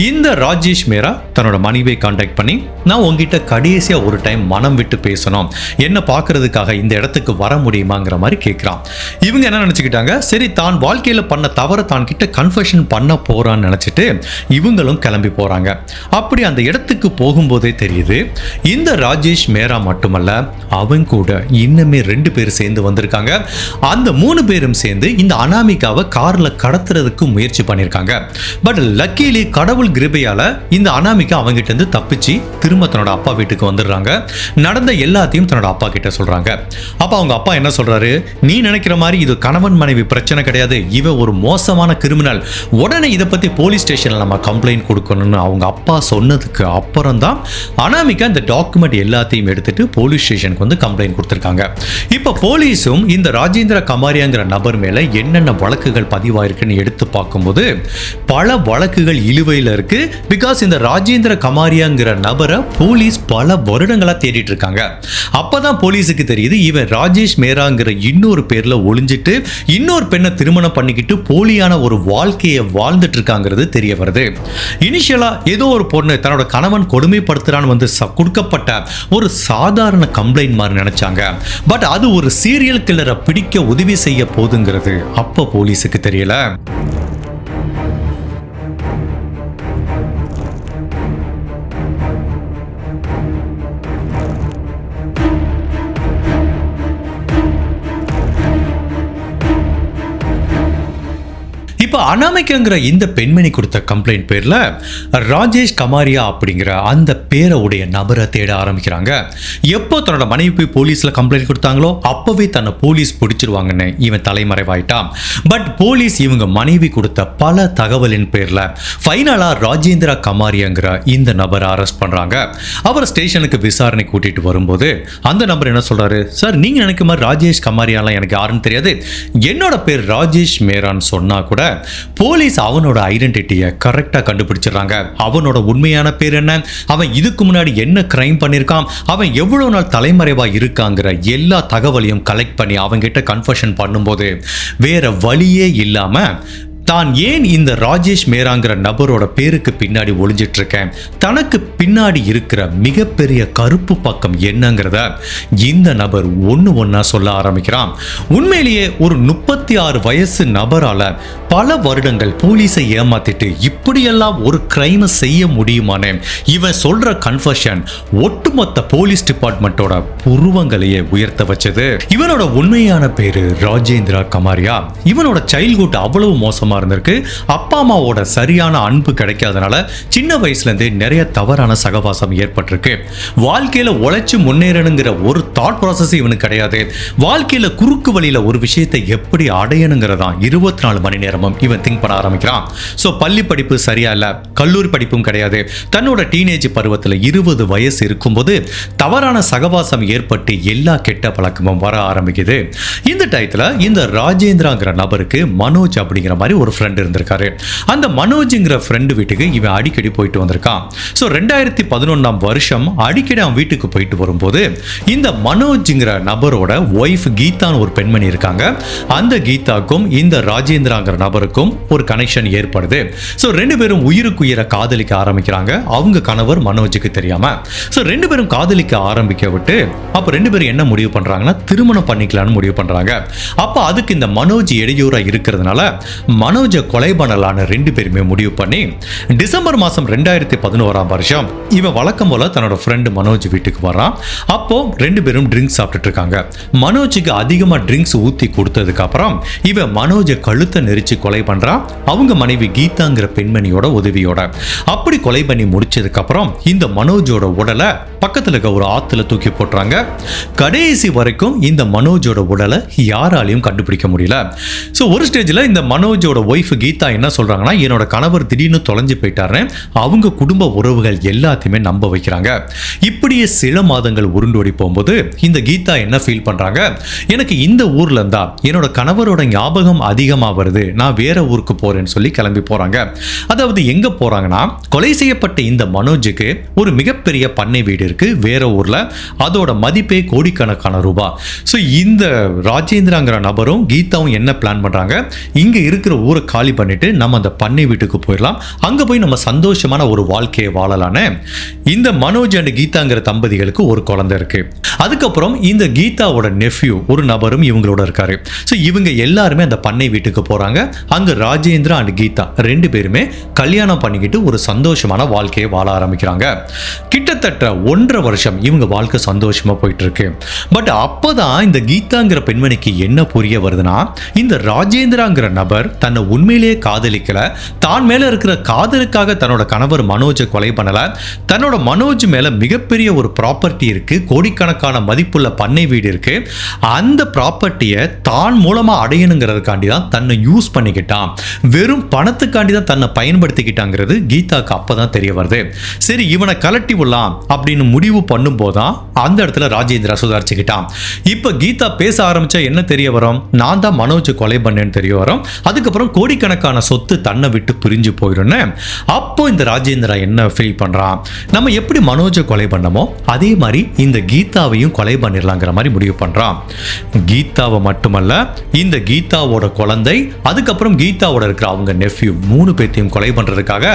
இந்த ராஜேஷ் மேரா தன்னோட மனைவியை கான்டாக்ட் பண்ணி, நான் உங்ககிட்ட கடைசியா ஒரு டைம் மனம் விட்டு பேசணும், என்ன பார்க்கறதுக்காக இந்த இடத்துக்கு வர முடியுமாங்கிற மாதிரி கேட்கிறான். இவங்க என்ன நினைச்சுக்கிட்டாங்க, சரி தான் வாழ்க்கையில பண்ண தவற தான் கிட்ட கன்ஃபெஷன் பண்ண போறான்னு நினைச்சிட்டு இவங்களும் கிளம்பி போறாங்க. அப்படி அந்த இடத்துக்கு போகும்போதே தெரியுது இந்த ராஜேஷ் மேரா மட்டுமல்ல, அவங்க கூட இன்னுமே 2 பேர் சேர்ந்து வந்திருக்காங்க. அந்த 3 பேரும் சேர்ந்து இந்த அனாமிகாவை கார்ல கடத்துறதுக்கு முயற்சி பண்ணிருக்காங்க. பட் லக்கிலி கடவுள் கிருபையால இந்த அனாமிகா அவங்க கிட்ட இருந்து தப்பிச்சு திரும்ப தன்னோட அப்பா வீட்டுக்கு வந்துடுறாங்க. நடந்த எல்லாத்தையும் தன்னோட அப்பா கிட்ட சொல்றாங்க. அப்ப அவங்க அப்பா என்ன சொல்றாரு, நீ நினைக்கிற மாதிரி இது கணவன் மனைவி பிரச்சனை கிடையாது, இவ ஒரு மோசமான கிரிமினல், உடனே இதை பத்தி போலீஸ் ஸ்டேஷன்ல நம்ம கம்ப்ளைண்ட் கொடுக்கணும்னு அவங்க அப்பா சொன்னதுக்கு அப்புறம் தான் அனாமிகா இந்த டாக்குமெண்ட் எல்லாத்தையும் எடுத்துட்டு போலீஸ் ஸ்டேஷனுக்கு வந்து கம்ப்ளைண்ட் கொடுத்திருக்காங்க. இப்ப போலீஸும் இந்த ராஜேந்திர கமாரியாங்கிற நபர் மேல என்னென்ன வழக்குகள் பதிவாயிருக்குன்னு எடுத்து பார்க்கும்போது பல வழக்குகள் இழுவையில் இருக்கு. பிகாஸ் இந்த ராஜேந்திர கமாரியாங்கிற நபரை போலீஸ் பல வருடங்களா தேடிட்டு இருக்காங்க. அப்பதான் போலீஸுக்கு தெரியுது இவன் ராஜேஷ் மேராங்கிற இன்னொரு பேர்ல ஒளிஞ்சிட்டு இன்னொரு பெண்ணை திருமணம் பண்ணிக்கிட்டு போலியான ஒரு வாழ்க்கையை வாழ்ந்துட்டு இருக்காங்கிறது தெரிய வருது. இனிஷியலா ஏதோ ஒரு பொண்ணு தன்னோட கணவன் கொடுமைப்படுத்துறான்னு வந்து கொடுக்கப்பட்ட ஒரு சாதாரண கம்ப்ளைண்ட் மாதிரி நினைச்சாங்க. பட் அது ஒரு சீரியல் கில்லரை பிடிக்க உதவி செய்ய போதுங்கிறது அப்ப போலீஸுக்கு தெரியல. இப்போ அனாமிகாங்கிற இந்த பெண்மணி கொடுத்த கம்ப்ளைண்ட் பேர்ல ராஜேஷ் கமாரியா அப்படிங்கிற அந்த பேரை உடைய நபரை தேட ஆரம்பிக்கிறாங்க. எப்போ தன்னோட மனைவி போய் போலீஸ்ல கம்ப்ளைண்ட் கொடுத்தாங்களோ அப்பவே தன்னை போலீஸ் பிடிச்சிருவாங்கன்னு இவன் தலைமறைவாயிட்டான். பட் போலீஸ் இவங்க மனைவி கொடுத்த பல தகவலின் பேர்ல ஃபைனலா ராஜேந்திரா கமாரியாங்கிற இந்த நபரை அரெஸ்ட் பண்றாங்க. அவர் ஸ்டேஷனுக்கு விசாரணை கூட்டிட்டு வரும்போது அந்த நபர் என்ன சொல்றாரு, சார் நீங்க நினைக்கிற மாதிரி ராஜேஷ் கமாரியாலாம் எனக்கு யாருன்னு தெரியாது, என்னோட பேர் ராஜேஷ் மேரான்னு சொன்னா கூட போலீஸ் அவனோட ஐடென்டிட்டியை கரெக்டா கண்டுபிடிச்சிடறாங்க. அவனோட உண்மையான பேர் என்ன, அவன் இதுக்கு முன்னாடி என்ன கிரைம் பண்ணிருக்கான், அவன் எவ்வளவு நாள் தலைமறைவா இருக்காங்கிற எல்லா தகவலையும் கலெக்ட் பண்ணி அவங்க கிட்ட கன்ஃபெஷன் பண்ணும்போது வேற வழியே இல்லாம தான் ஏன் இந்த ராஜேஷ் மேராங்கிற நபரோட பேருக்கு பின்னாடி ஒளிஞ்சிட்டு இருக்கேன், தனக்கு பின்னாடி இருக்கிற மிகப்பெரிய கருப்பு பக்கம் என்னங்கிறத இந்த நபர் ஒன்னா சொல்ல ஆரம்பிக்கிறான். உண்மையிலேயே ஒரு 36 வயசு நபரால பல வருடங்கள் போலீஸை ஏமாத்திட்டு இப்படியெல்லாம் ஒரு கிரைம் செய்ய முடியுமானே இவன் சொல்ற கன்ஃபெஷன் ஒட்டுமொத்த போலீஸ் டிபார்ட்மெண்டோட புருவங்களையே உயர்த்த வச்சது. இவனோட உண்மையான பேரு ராஜேந்திரா கமாரியா. இவனோட சைல்ட்ஹுட் அவ்வளவு மோசமா இருந்திருக்கு. அப்பா அம்மாவோட சரியான அன்பு கிடைக்காதனால சின்ன வயசுல இருந்தே நிறைய தவறான சகவாசம் ஏற்பட்டிருக்கு. வாழ்க்கையில உழைச்சு முன்னேறணுங்கிற ஒரு தாட் ப்ராசஸ் இவனுக்கு கிடையாது. வாழ்க்கையில குறுக்கு வழியில ஒரு விஷயத்தை எப்படி அடையணுங்கிறதா 24 மணி நேரமும் இவன் திங்க் பண்ண ஆரம்பிக்கிறான். ஸோ பள்ளி படிப்பு சரியா இல்ல, கல்லூரி படிப்பும் கிடையாது. தன்னோட டீனேஜ் பருவத்தில் 20 வயசு இருக்கும்போது தவறான சகவாசம் ஏற்பட்டு எல்லா கெட்ட பழக்கமும் வர ஆரம்பிக்குது. இந்த டயத்துல இந்த ராஜேந்திராங்கிற நபருக்கு மனோஜ் அப்படிங்கிற மாதிரி ஒரு ஃப்ரெண்ட் இருந்திருக்காரு. அந்த மனோஜ்ங்கிற ஃப்ரெண்டு வீட்டுக்கு இவன் அடிக்கடி போயிட்டு வந்திருக்கான். ஸோ 2011 வருஷம் அடிக்கடி அவன் வீட்டுக்கு போயிட்டு வரும்போது இந்த மனோஜ்ங்கிற நபரோட ஒய்ஃப் கீதான்னு ஒரு பெண்மணி இருக்காங்க. அந்த கீதாக்கும் இந்த ராஜேந்திராங்கிற நபருக்கும் ஒரு கனெக்ஷன் ஏற்படுது. ஸோ 2 பேரும் உயிருக்கு உயிரை காதலிக்க ஆரம்பிக்கிறாங்க. அவங்க கணவர் மனோஜுக்கு தெரியாம. ஸோ 2 பேரும் காதலிக்க ஆரம்பிக்க விட்டு அப்ப 2 பேரும் என்ன முடிவு பண்றாங்கன்னா திருமணம் பண்ணிக்கலாம்னு முடிவு பண்றாங்க. அப்ப அதுக்கு இந்த மனோஜ் இடையூறா இருக்கிறதுனால மனோஜை கொலை பண்ணலான்னு 2 பேருமே முடிவு பண்ணி டிசம்பர் மாசம் 2011 வருஷம் இவன் வழக்கம் போல தன்னோட ஃப்ரெண்டு மனோஜ் வீட்டுக்கு வரான். அப்போ 2 பேரும் ட்ரிங்க்ஸ் சாப்பிட்டுட்டு இருக்காங்க. மனோஜுக்கு அதிகமா ட்ரிங்க்ஸ் ஊத்தி கொடுத்ததுக்கு அப்புறம் இவன் மனோஜை கழுத்தை நெரிச்சு கொலை பண்றான். அவங்க மனைவி கீதாங்கிற பெண்மணியோட உதவியோட. அப்படி கொலை பண்ணி முடிச்சதுக்கு அப்புறம் இந்த மனோஜோட உடலை பக்கத்துல இருக்க ஒரு ஆத்துல தூக்கி போட்டுறாங்க. கடைசி வரைக்கும் இந்த மனோஜோட உடலை யாராலையும் கண்டுபிடிக்க முடியல. ஸோ ஒரு ஸ்டேஜில் இந்த மனோஜோட ஒய்ஃப் கீதா என்ன சொல்றாங்கன்னா, என்னோட கணவர் திடீர்னு தொலைஞ்சு போயிட்டாரு. அவங்க குடும்ப உறவுகள் எல்லாத்தையுமே நம்ப வைக்கிறாங்க. இப்படியே சில மாதங்கள் உருண்டோடி போகும்போது இந்த கீதா என்ன ஃபீல் பண்றாங்க, எனக்கு இந்த ஊர்ல இருந்தா என்னோட கணவரோட ஞாபகம் அதிகமாக வருது, நான் வேற ஊருக்கு போறேன்னு சொல்லி கிளம்பி போறாங்க. அதாவது எங்க போறாங்கன்னா, கொலை செய்யப்பட்ட இந்த மனோஜுக்கு ஒரு மிகப்பெரிய பண்ணை வீடு இருக்கு வேற ஊர்ல. அதோட மதிப்பே கோடிக்கணக்கான ரூபாய். ஸோ இந்த ராஜேந்திராங்கிற நபரும் கீதாவும் என்ன பிளான் பண்றாங்க, இங்க இருக்கிற ஊரை காலி பண்ணிட்டு நம்ம அந்த பண்ணை வீட்டுக்கு போயிடலாம், அங்க போய் நம்ம சந்தோஷமான ஒரு வாழ்க்கையை வாழலான்னு. இந்த மனோஜ் அண்ட் கீதாங்கிற தம்பதிகளுக்கு ஒரு குழந்தை இருக்கு. அதுக்கப்புறம் இந்த கீதாவோட நெஃப்யூ ஒரு நபரும் இவங்களோட இருக்காரு. ஸோ இவங்க எல்லாருமே அந்த பண்ணை வீட்டுக்கு போறாங்க. அங்க ராஜேந்திரா அண்ட் கீதா 2 பேருமே கல்யாணம் பண்ணிக்கிட்டு ஒரு சந்தோஷமான வாழ்க்கையை வாழ ஆரம்பிக்கிறாங்க. கிட்டத்தட்ட 1.5 வருஷம் இவங்க வாழ்க்கை சந்தோஷமா போயிட்டு இருக்கு. பட் அப்பதான் இந்த கீதாங்கிற பெண்மணிக்கு என்ன புரிய வருதுன்னா, இந்த ராஜேந்திராங்கிற நபர் தன்னை உண்மையிலேயே காதலிக்கல, தான் மேல இருக்கிற காதலுக்காக தன்னோட கணவர் மனோஜை கொலை பண்ணல, தன்னோட மனோஜ் மேல மிகப்பெரிய ஒரு ப்ராப்பர்ட்டி இருக்கு, கோடிக்கணக்கான மதிப்புள்ள பண்ணை வீடு இருக்கு, அந்த ப்ராப்பர்ட்டியை தான் மூலமா அடையணுங்கிறதுக்காண்டி தான் தன்னை யூஸ் பண்ணிக்கிட்டான், வெறும் பணத்துக்காண்டி தான் தன்னை பயன்படுத்திக்கிட்டாங்கிறது கீதாக்கு அப்பதான் தெரிய வருது. சரி இவனை கலட்டி விடலாம் அப்படின்னு முடிவு பண்ணும் போதான் அந்த இடத்துல ராஜேந்திரா சுதாரிச்சுக்கிட்டான். இப்ப கீதா பேச ஆரம்பிச்சா என்ன தெரிய வரும், நான் தான் மனோஜ் கொலை பண்ணேன்னு தெரிய வரும். அதுக்கப்புறம் கோடிக்கணக்கான சொத்து தன்னை விட்டு பிரிஞ்சு போயிடும்னு. அப்போ இந்த ராஜேந்திரா என்ன ஃபீல் பண்றான், நம்ம எப்படி மனோஜை கொலை பண்ணமோ அதே மாதிரி இந்த கீதாவையும் கொலை பண்ணிடலாங்கிற மாதிரி முடிவு பண்றான். கீதாவை மட்டுமல்ல, இந்த கீதாவோட குழந்தை, அதுக்கப்புறம் கீதாவோட இருக்கிற அவங்க நெஃப்யூ 3 பேர்த்தையும் கொலை பண்றதுக்காக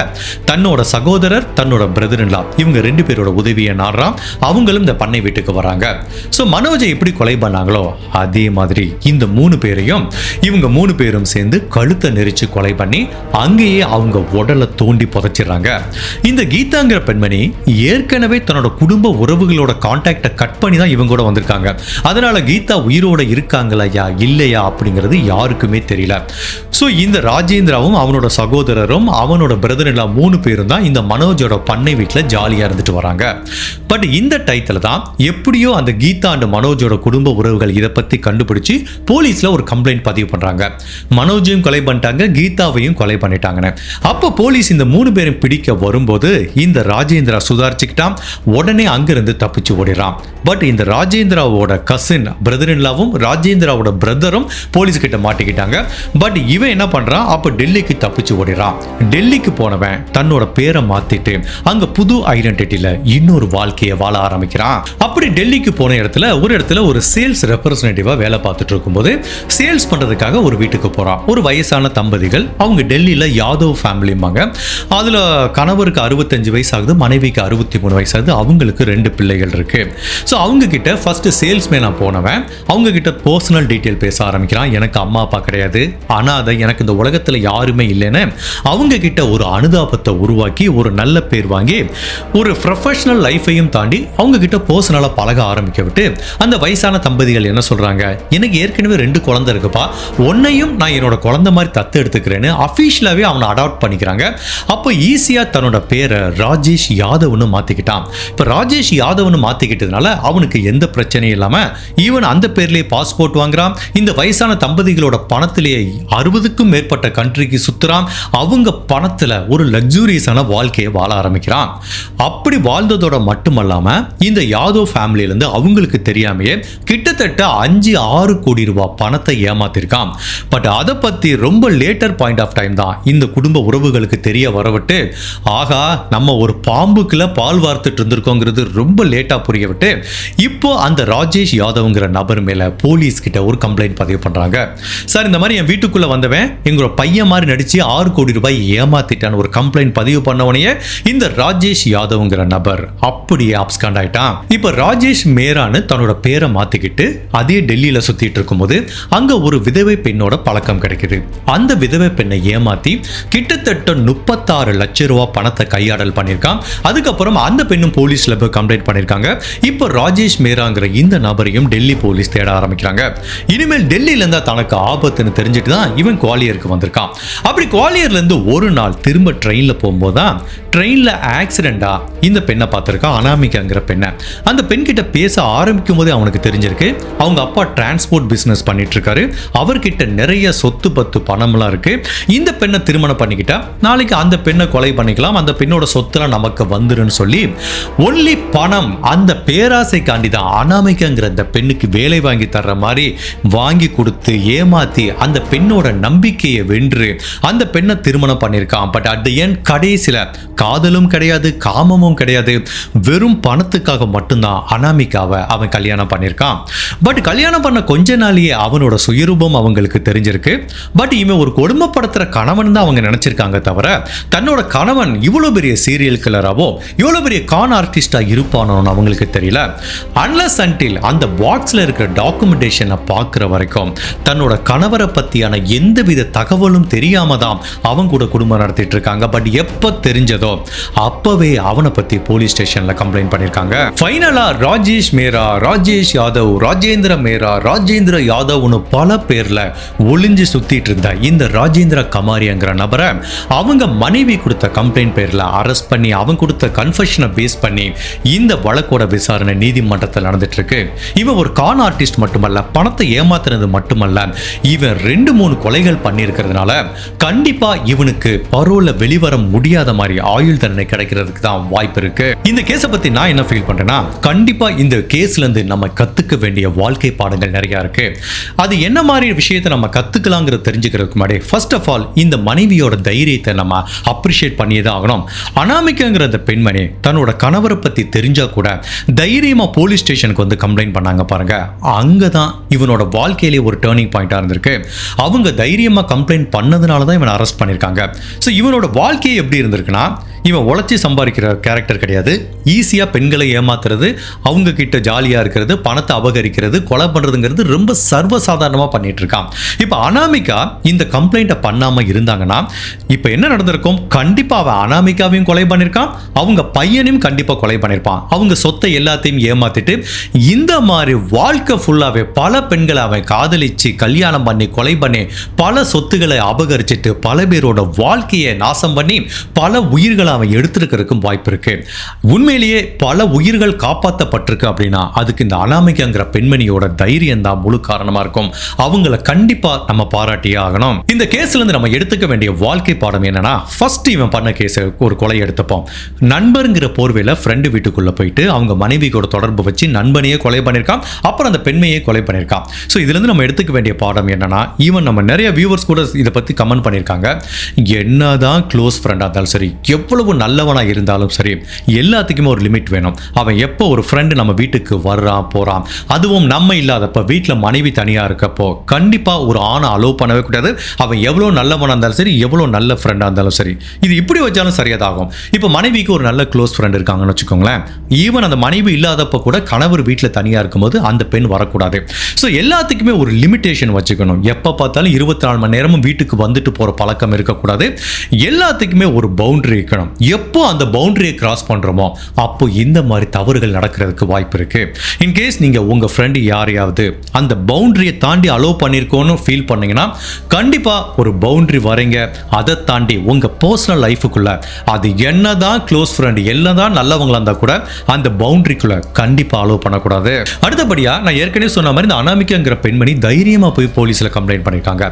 தன்னோட சகோதரர், தன்னோட பிரதர் இன் லா இவங்க 2 பேரோட உதவியை நாடுறான். அவங்களும் இந்த பண்ணை வீட்டுக்கு வராங்க. ஸோ மனோஜை எப்படி கொலை பண்ணாங்களோ அதே மாதிரி இந்த 3 பேரையும் இவங்க 3 பேரும் சேர்ந்து கழுத்தை நெரிச்சு கொலை பண்ணி அங்கேயே அவங்க உடலை தோண்டி புதைச்சிடுறாங்க. இந்த கீதாங்கிற பெண்மணி ஏற்கனவே தன்னோட குடும்ப உறவுகளோட கான்டாக்டை கட் பண்ணி தான் இவங்க கூட வந்திருக்காங்க. அதனால கீதா உயிரோட இருக்காங்களா இல்லையா அப்படிங்கிறது யாருக்குமே தெரியல. ஸோ இந்த ராஜேந்திராவும் அவனோட சகோதரரும் அவனோட பிரதர் இன் லா 3 பேரும் தான் இந்த மனோஜோட பண்ணை வீட்டில் ஜாலியாக இருந்துட்டு வராங்க. பட் இந்த டைத்துல தான் எப்படியோ அந்த கீதா அண்ட் மனோஜோட குடும்ப உறவுகள் இதை பத்தி கண்டுபிடிச்சு போலீஸ்ல ஒரு கம்ப்ளைண்ட் பதிவு பண்றாங்க. மனோஜையும் கொலை பண்ணிட்டாங்க, கீதாவையும் கொலை பண்ணிட்டாங்கன்னு. அப்போ போலீஸ் இந்த 3 பேரும் பிடிக்க வரும்போது இந்த ராஜேந்திரா சுதாரிச்சுக்கிட்டான். உடனே அங்கிருந்து தப்பிச்சு ஓடிறான். பட் இந்த ராஜேந்திராவோட கசின் பிரதர் இன் லாவும் ராஜேந்திராவோட பிரதரும் போலீஸ் கிட்ட மாட்டிக்கிட்டாங்க. பட் இவன் என்ன பண்றான், அப்ப டெல்லிக்கு தப்பிச்சு ஓடிறான். டெல்லிக்கு போனவன் தன்னோட பேரை மாத்திட்டு அங்க புது ஐடென்டிட்டியில இன்னொரு வாழ்க்கையை வாழ ஆரம்பிக்கிறான். அப்படி டெல்லிக்கு போன இடத்துல ஒரு சேல்ஸ் ரெப்ரசன்டேட்டிவா வேலை பார்த்துட்டு இருக்கும்போது சேல்ஸ் பண்றதுக்காக ஒரு வீட்டுக்கு போறான். ஒரு வயசான தம்பதிகள், அவங்க டெல்லியில யாதவ் ஃபேமிலிம்பாங்க. அதுல கணவருக்கு 65 வயசு ஆகுது, மனைவிக்கு 63 வயசு ஆகுது. அவங்களுக்கு 2 பிள்ளைகள் இருக்கு. ஸோ அவங்க கிட்ட ஃபர்ஸ்ட் சேல்ஸ்மேனா போனவன் அவங்க கிட்ட பர்சனல் டீட்டெயில் பேச ஆரம்பிக்கிறான். எனக்கு அம்மா அப்பா கிடையாது, அனாதை, எனக்கு இந்த உலகத்துல யாருமே இல்லைன்னு அவங்க கிட்ட ஒரு அனுதாபத்தை உருவாக்கி ஒரு நல்ல பேர் வாங்கி ஒரு ப்ரொஃபஷனல் லைஃபையும் தாண்டி அவங்க கிட்ட பர்சனலா பழக ஆரம்பிக்க விட்டு அந்த வயசான தம்பதிகள் என்ன சொல்றாங்க, எனக்கு ஏற்கனவே 2 குழந்தை இருக்குப்பா, உன்னையும் நான் என்னோட குழந்தை மாதிரி தத்து எடுத்துக்கிறேன்னு அஃபீஷியலாகவே அவனை அடாப்ட் பண்ணிக்கிறாங்க. அப்போ ஈஸியாக தன்னோட பேரை ராஜேஷ் யாதவ்னு மாற்றிக்கிட்டான். இப்போ ராஜேஷ் யாதவ்னு மாற்றிக்கிட்டதுனால அவனுக்கு எந்த பிரச்சனையும் இல்லாமல் ஈவன் அந்த பேர்லேயே பாஸ்போர்ட் வாங்குறான். இந்த வயசான தம்பதிகளோட பணத்திலேயே 60க்கும் மேற்பட்ட கண்ட்ரிக்கு சுற்றுறான். அவங்க பணத்தில் ஒரு லக்ஸூரியஸான வாழ்க்கையை வாழ ஆரம்பிக்கிறான். அப்படி வாழ்ந்ததோட மட்டுமல்லாமல் இந்த யாதவ் ஃபேமிலியிலேருந்து அவங்களுக்கு தெரியாமையே கிட்டத்தட்ட 5-6 கோடி ரூபாய் பணத்தை ஏமாத்திருக்கான். பட் அதை பற்றி ரொம்ப லேட்டர் பாயிண்ட் ஆஃப் டைம் தான் இந்த குடும்ப உறவுகளுக்கு தெரிய வரவிட்டு, ஆகா நம்ம ஒரு பாம்புக்குள்ள பால் வார்த்துட்டு இருந்திருக்கோங்கிறது ரொம்ப லேட்டாக புரிய விட்டு இப்போ அந்த ராஜேஷ் யாதவ்ங்கிற நபர் மேலே போலீஸ் கிட்ட ஒரு கம்ப்ளைண்ட் பதிவு பண்ணுறாங்க. சார், இந்த மாதிரி என் வீட்டுக்குள்ளே வந்தவன் எங்களோட பையன் மாதிரி நடித்து 6 கோடி ரூபாய் ஏமாத்திட்டான்னு ஒரு கம்ப்ளைண்ட் பதிவு பண்ணவனையே இந்த ராஜேஷ் யாதவ்ங்கிற நபர் அப்படியே அப்ஸ்காண்ட் ஆயிட்டான். இப்போ ராஜேஷ் மேரான்னு தன்னோட பேரை மாத்திக்கிட்டு அதே டெல்லியில சுத்திட்டு இருக்கும்போது அங்க ஒரு விதவை பெண்ணோட பழக்கம் கிடைக்குது. அந்த விதவை பெண்ணை ஏமாத்தி கிட்டத்தட்ட 36 லட்சம் ரூபாய் பணத்தை கையாடல் பண்ணியிருக்கான். அதுக்கப்புறம் அந்த பெண்ணும் போலீஸ்ல போய் கம்ப்ளைண்ட் பண்ணியிருக்காங்க. இப்போ ராஜேஷ் மேராங்கிற இந்த நபரையும் டெல்லி போலீஸ் தேட ஆரம்பிக்கிறாங்க. இனிமேல் டெல்லியில இருந்தா தனக்கு ஆபத்துன்னு தெரிஞ்சுட்டு தான் இவன் குவாலியருக்கு வந்திருக்கான். அப்படி குவாலியர்ல இருந்து ஒரு நாள் திரும்ப ட்ரெயின்ல போகும்போது தான் ட்ரெயின்ல ஆக்சிடென்டா இந்த பெண்ணை பார்த்திருக்கான், அனாமிகாங்கிற பெண்ணை. அந்த பெண் கிட்ட பேச ஆரம்பிக்கும் போதே அவனுக்கு தெரிஞ்சிருக்கு அவங்க அப்பா டிரான்ஸ்போர்ட் பிசினஸ் பண்ணிட்டு இருக்காரு, அவர்கிட்ட நிறைய சொத்து பத்து பணம்லாம் இருக்கு. இந்த பெண்ணை திருமணம் பண்ணிக்கிட்டா நாளைக்கு அந்த பெண்ணை கொலை பண்ணிக்கலாம், அந்த பெண்ணோட சொத்துலாம் நமக்கு வந்துருன்னு சொல்லி ஒன்லி பணம் அந்த பேராசை காண்டி தான் அனாமிகாங்கிற அந்த பெண்ணுக்கு வேலை வாங்கி தர்ற மாதிரி வாங்கி கொடுத்து ஏமாத்தி அந்த பெண்ணோட நம்பிக்கையை வென்று அந்த பெண்ணை திருமணம் பண்ணியிருக்கான். பட் அட் தி எண்ட் கடைசியில் காதலும் கிடையாது, காமமும் கிடையாது, வெறும் பணத்துக்காக மட்டும்தான் அனாமிகாவை அவன் கல்யாணம் பண்ணியிருக்கான். பட் கல்யாணம் பண்ண கொஞ்ச நாளையே அவனோட சுயரூபம் அவங்களுக்கு தெரிஞ்சிருக்கு. பட் இவன் ஒரு கொடுமைப்படுத்துற கணவன் தான் அவங்க நினைச்சிருக்காங்க தவிர தன்னோட கணவன் இவ்வளோ பெரிய சீரியல் கில்லராவோ இவ்வளோ பெரிய கான் ஆர்டிஸ்டா இருப்பானோன்னு அவங்களுக்கு தெரியல. அன்லஸ் அன்டில் அந்த பாக்ஸ்ல இருக்கிற டாக்குமெண்டேஷனை பார்க்குற வரைக்கும் தன்னோட கணவரை பற்றியான எந்தவித தகவலும் தெரியாம தான் அவங்க கூட குடும்பம் நடத்திட்டு இருக்காங்க. பட் எப்போ தெரிஞ்சதோ அப்பவே அவனை பத்தி போலீஸ் ஸ்டேஷன்ல கம்ப்ளைண்ட் பண்ணிருக்காங்க. ஃபைனலா ராஜேஷ் மேரா, ராஜேஷ் யாதவ், ராஜேந்திர மேரா, ராஜேந்திர யாதவ்னு பல பேர்ல ஒளிஞ்சு சுத்திட்டு இருந்த இந்த ராஜேந்திர கமாரிங்கிற நபரை அவங்க மனைவி கொடுத்த கம்ப்ளைண்ட் பேர்ல அரெஸ்ட் பண்ணி அவங்க கொடுத்த கன்ஃபெஷனை பேஸ் பண்ணி இந்த வழக்கோட விசாரணை நீதிமன்றத்தில் நடந்துட்டு இருக்கு. இவன் ஒரு கான் ஆர்டிஸ்ட் மட்டுமல்ல, பணத்தை ஏமாத்துறது மட்டுமல்ல, இவன் 2-3 கொலைகள் பண்ணியிருக்கிறதுனால கண்டிப்பா இவனுக்கு பரோல்ல வெளிவர முடியாத மாதிரி ஆயுள் தண்டனை கிடைக்கிறதுக்கு தான் வாய்ப்பு இருக்கு. இந்த கேஸை பத்தி நான் என்ன ஃபீல் பண்றேன்னா, கண்டிப்பா இந்த கேஸ்ல இருந்து நம்ம கத்துக்க வேண்டிய வாழ்க்கை பாடங்கள் நிறைய இருக்கு. அது என்ன மாதிரி விஷயத்தை நம்ம கத்துக்கலாங்கிறத தெரிஞ்சுக்கிறதுக்கு முன்னாடி ஃபர்ஸ்ட் ஆஃப் ஆல் இந்த மனைவியோட தைரியத்தை நம்ம அப்ரிஷியேட் பண்ணியதான் ஆகணும். அனாமிகாங்கிற அந்த பெண்மணி தன்னோட கணவரை பத்தி தெரிஞ்சா கூட தைரியமா போலீஸ் ஸ்டேஷனுக்கு வந்து கம்ப்ளைண்ட் பண்ணாங்க பாருங்க. அங்கதான் இவனோட வாழ்க்கையிலே ஒரு டேர்னிங் பாயிண்டா இருந்திருக்கு. அவங்க தைரியமா கம்ப்ளைண்ட் பண்ணதுனால தான் இவனை அரெஸ்ட் பண்ணிருக்காங்க. ஸோ இவனோட வாழ்க்கையை எப்படி இருந்திருக்குன்னா, இவன் உழைச்சி சம்பாதிக்கிற கேரக்டர் கிடையாது. ஈஸியாக பெண்களை ஏமாத்துறது, அவங்க கிட்ட ஜாலியாக இருக்கிறது, பணத்தை அபகரிக்கிறது, கொலை பண்ணுறதுங்கிறது ரொம்ப சர்வசாதாரணமாக பண்ணிட்டு இருக்கான். இப்போ அனாமிகா இந்த கம்ப்ளைண்ட்டை பண்ணாமல் இருந்தாங்கன்னா இப்போ என்ன நடந்திருக்கும்? கண்டிப்பாக அவன் அனாமிகாவையும் கொலை பண்ணியிருக்கான், அவங்க பையனையும் கண்டிப்பாக கொலை பண்ணியிருப்பான். அவங்க சொத்தை எல்லாத்தையும் ஏமாத்திட்டு இந்த மாதிரி வாழ்க்கை ஃபுல்லாகவே பல பெண்களை அவன் காதலிச்சு கல்யாணம் பண்ணி கொலை பண்ணி பல சொத்துக்களை அபகரிச்சுட்டு பல பேரோட வாழ்க்கையை நாசம் பண்ணி பல உயிர்களை அவன் எடுத்திருக்கிறதுக்கும் வாய்ப்பு இருக்கு. உண்மையிலேயே பல உயிர்கள் காப்பாற்றப்பட்டிருக்கு அப்படின்னா அதுக்கு இந்த அனாமிகாங்கிற பெண்மணியோட தைரியம் தான் முழு காரணமா இருக்கும். அவங்கள கண்டிப்பா நம்ம பாராட்டியே ஆகணும். இந்த கேஸ்ல இருந்து நம்ம எடுத்துக்க வேண்டிய வாழ்க்கை பாடம் என்னன்னா, ஃபர்ஸ்ட் இவன் பண்ண கேஸ் ஒரு கொலை எடுத்துப்போம். நண்பருங்கிற போர்வையில ஃப்ரெண்டு வீட்டுக்குள்ள போயிட்டு அவங்க மனைவி கூட தொடர்பு வச்சு நண்பனையே கொலை பண்ணியிருக்கான், அப்புறம் அந்த பெண்மையே கொலை பண்ணியிருக்கான். ஸோ இதுல இருந்து நம்ம எடுத்துக்க வேண்டிய பாடம் என்னன்னா, ஈவன் நம்ம நிறைய வியூவர்ஸ் கூட இதை பத்தி கமெண்ட் பண்ணியிருக்காங்க, என்னதான் க்ளோஸ் ஃப்ரெண்டா இருந்தாலும் சரி, எவ்வளவு நல்லவனா இருந்தாலும் சரி, எல்லாத்துக்குமே ஒரு லிமிட் வேணும். அவன் எப்போ ஒரு ஃப்ரெண்டு நம்ம வீட்டுக்கு வர்றான் போறான், அதுவும் நம்ம இல்லாதப்ப வீட்டில் மனைவி தனியா இருக்கப்போ கண்டிப்பா ஒரு ஆணை அலோவ் பண்ணவே கூடாது. அவன் எவ்வளோ நல்லவனா இருந்தாலும் சரி, எவ்வளோ நல்ல ஃப்ரெண்டா இருந்தாலும் சரி, இது இப்படி வச்சாலும் சரியாதாகும். இப்போ மனைவிக்கு ஒரு நல்ல க்ளோஸ் ஃப்ரெண்ட் இருக்காங்கன்னு வச்சுக்கோங்களேன், ஈவன் அந்த மனைவி இல்லாதப்ப கூட கணவர் வீட்டில் தனியா இருக்கும்போது அந்த பெண் வரக்கூடாது. ஸோ எல்லாத்துக்குமே ஒரு லிமிட்டேஷன் வச்சுக்கணும். எப்போ பார்த்தாலும் 24 மணி நேரமும் வீட்டுக்கு வந்துட்டு போற பழக்கம் இருக்கக்கூடாது. எல்லாத்துக்குமே ஒரு பவுண்டரி இருக்கணும். எப்போ அந்த பவுண்டரியை கிராஸ் பண்றோமோ அப்போ இந்த மாதிரி தவறுகள் நடக்கிறதுக்கு வாய்ப்பு இருக்கு. இன்கேஸ் நீங்க உங்க ஃப்ரெண்டு யாரையாவது அந்த பவுண்டரியை தாண்டி அலோவ் பண்ணிருக்கோன்னு ஃபீல் பண்ணீங்கன்னா கண்டிப்பா ஒரு பவுண்டரி வரைங்க. அதை தாண்டி உங்க பர்சனல் லைஃபுக்குள்ள அது என்னதான் க்ளோஸ் ஃப்ரெண்ட் என்னதான் நல்லவங்களா இருந்தா கூட அந்த பவுண்டரிக்குள்ள கண்டிப்பா அலோவ் பண்ணக்கூடாது. அடுத்தபடியா நான் ஏற்கனவே சொன்ன மாதிரி இந்த அனாமிகாங்கிற பெண்மணி தைரியமா போய் போலீஸ்ல கம்ப்ளைண்ட் பண்ணிருக்காங்க.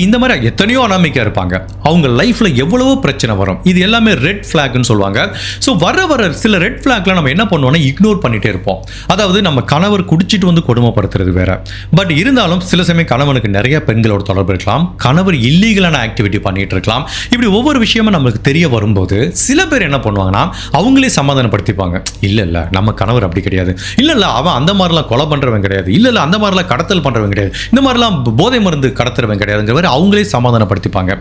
இந்த மாதிரி எத்தனையோ அனாமிகா இருப்பாங்க, அவங்க லைஃப்ல எவ்வளவோ பிரச்சனை வரும். இது எல்லாமே ரெட் ஃபிளாக்னு சொல்லுவாங்க. ஸோ வர சில ரெட் ஃபிளாக்ல நம்ம என்ன பண்ணுவோம்னா இக்னோர் பண்ணிட்டே இருப்போம். அதாவது நம்ம கணவர் குடிச்சிட்டு வந்து கொடுமைப்படுத்துறது வேற, பட் இருந்தாலும் சில சமயம் கணவனுக்கு நிறைய பெண்களோட தொடர்பு இருக்கலாம், கணவர் இல்லீகலான ஆக்டிவிட்டி பண்ணிட்டு இருக்கலாம். இப்படி ஒவ்வொரு விஷயமும் நமக்கு தெரிய வரும்போது சில பேர் என்ன பண்ணுவாங்கன்னா அவங்களே சமாதானப்படுத்திப்பாங்க. இல்ல நம்ம கணவர் அப்படி கிடையாது, இல்ல அவன் அந்த மாதிரிலாம் கொலை பண்றவன் கிடையாது, இல்ல அந்த மாதிரிலாம் கடத்தல் பண்றவன் கிடையாது, இந்த மாதிரிலாம் போதை மருந்து கடத்துறவன் கிடையாதுங்கிற மாதிரி அவங்களே சமாதானப்படுத்திப்பாங்க.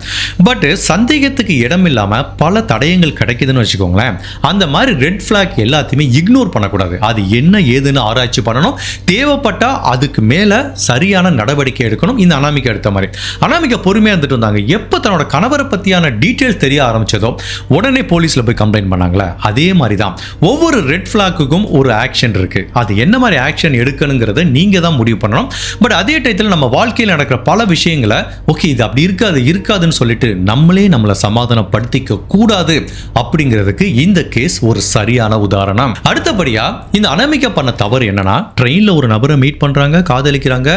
பட் சந்தேகத்துக்கு இடம் இல்லாம பல தடயங்கள் கிடைக்குதுன்னு வச்சுக்கோங்களேன். அந்த மாதிரி ரெட் ஃபிளாக் எல்லாத்தையுமே இக்னோர் பண்ணக்கூடாது. அது என்ன ஏதுன்னு ஆராய்ச்சி பண்ணணும். தேவைப்பட்டா அதுக்கு மேல சரியான நடவடிக்கை எடுக்கணும். இந்த அனாமிகா எடுத்த மாதிரி அனாமிகா பொறுமையா இருந்துட்டு வந்தாங்க. எப்ப தன்னோட கணவரை பத்தியான டீடைல்ஸ் தெரிய ஆரம்பிச்சதோ உடனே போலீஸ்ல போய் கம்ப்ளைண்ட் பண்ணாங்களே, அதே மாதிரி தான் ஒவ்வொரு ரெட் ஃபிளாக்குக்கும் ஒரு ஆக்ஷன் இருக்கு. அது என்ன மாதிரி ஆக்ஷன் எடுக்கணுங்கிறத நீங்க தான் முடிவு பண்ணணும். பட் அதே டயத்தில் நம்ம வாழ்க்கையில் நடக்கிற பல விஷயங்களை ஓகே இது அப்படி இருக்காதுன்னு சொல்லிட்டு நம்மளை சமாதானப்படுத்திக்க கூடாது அப்படிங்கிறதுக்கு இந்த கேஸ் ஒரு சரியான உதாரணம். அடுத்தபடியா இந்த அனாமிகா பண்ண தவறு என்னன்னா, ட்ரெயின்ல ஒரு நபரை மீட் பண்றாங்க, காதலிக்கிறாங்க.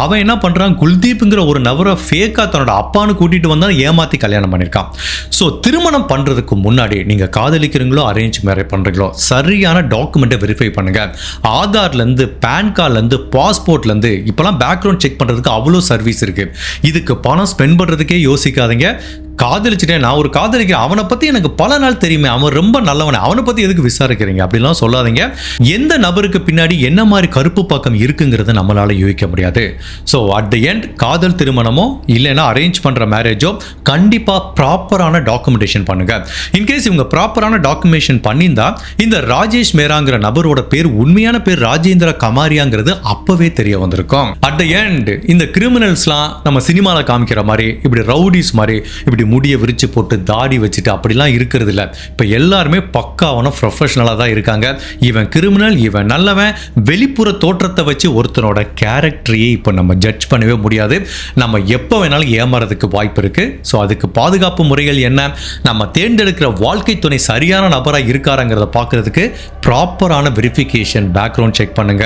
அவன் என்ன பண்றான், குல்தீப்ங்கிற ஒரு நபரை ஃபேக்கா தன்னோட அப்பான்னு கூட்டிட்டு வந்தா ஏமாத்தி கல்யாணம் பண்ணிருக்கான். ஸோ திருமணம் பண்றதுக்கு முன்னாடி நீங்க காதலிக்கிறீங்களோ அரேஞ்ச் மேரேஜ் பண்றீங்களோ சரியான டாக்குமெண்ட்டை வெரிஃபை பண்ணுங்க. ஆதார்ல இருந்து, பேன் கார்டுல இருந்து, பாஸ்போர்ட்ல இருந்து இப்பெல்லாம் பேக்ரவுண்ட் செக் பண்றதுக்கு அவ்வளோ சர்வீஸ் இருக்கு. இதுக்கு பணம் ஸ்பெண்ட் பண்றதுக்கே யோசிக்காதீங்க. காதலிச்சுட்டேன், நான் ஒரு காதலிக்கிறேன், அவனை பத்தி எனக்கு பல நாள் தெரியுமே, அவன் ரொம்ப நல்லவன், அவனை பத்தி எதுக்கு விசாரிக்கிறீங்க அப்படிலாம் சொல்லாதீங்க. எந்த நபருக்கு பின்னாடி என்ன மாதிரி கருப்பு பக்கம் இருக்குங்கிறத நம்மளால யோசிக்க முடியாது. ஸோ அட் தி எண்ட் காதல் திருமணமோ இல்லைன்னா அரேஞ்ச் பண்ற மேரேஜோ கண்டிப்பா ப்ராப்பரான டாக்குமெண்டேஷன் பண்ணுங்க. இன்கேஸ் இவங்க ப்ராப்பரான டாக்குமெண்டேஷன் பண்ணியிருந்தா இந்த ராஜேஷ் மேராங்கிற நபரோட பேர் உண்மையான பேர் ராஜேந்திர கமாரியாங்கிறது அப்பவே தெரிய வந்திருக்கும். அட் தி எண்ட் இந்த கிரிமினல்ஸ்லாம் நம்ம சினிமாவில் காமிக்கிற மாதிரி இப்படி ரவுடிஸ் மாதிரி இப்படி முடியை விரிச்சு போட்டு தாடி வச்சுட்டு அப்படிலாம் இருக்கிறது இல்லை. இப்போ எல்லாருமே பக்காவான ப்ரொஃபஷனலாக தான் இருக்காங்க. இவன் கிரிமினல், இவன் நல்லவன், வெளிப்புற தோற்றத்தை வச்சு ஒருத்தனோட கேரக்டரையே இப்போ நம்ம ஜட்ஜ் பண்ணவே முடியாது. நம்ம எப்போ வேணாலும் ஏமாறதுக்கு வாய்ப்பு இருக்கு. ஸோ அதுக்கு பாதுகாப்பு முறைகள் என்ன, நம்ம தேர்ந்தெடுக்கிற வாழ்க்கை துணை சரியான நபராக இருக்காருங்கிறத பார்க்கறதுக்கு ப்ராப்பரான வெரிஃபிகேஷன், பேக்ரவுண்ட் செக் பண்ணுங்க.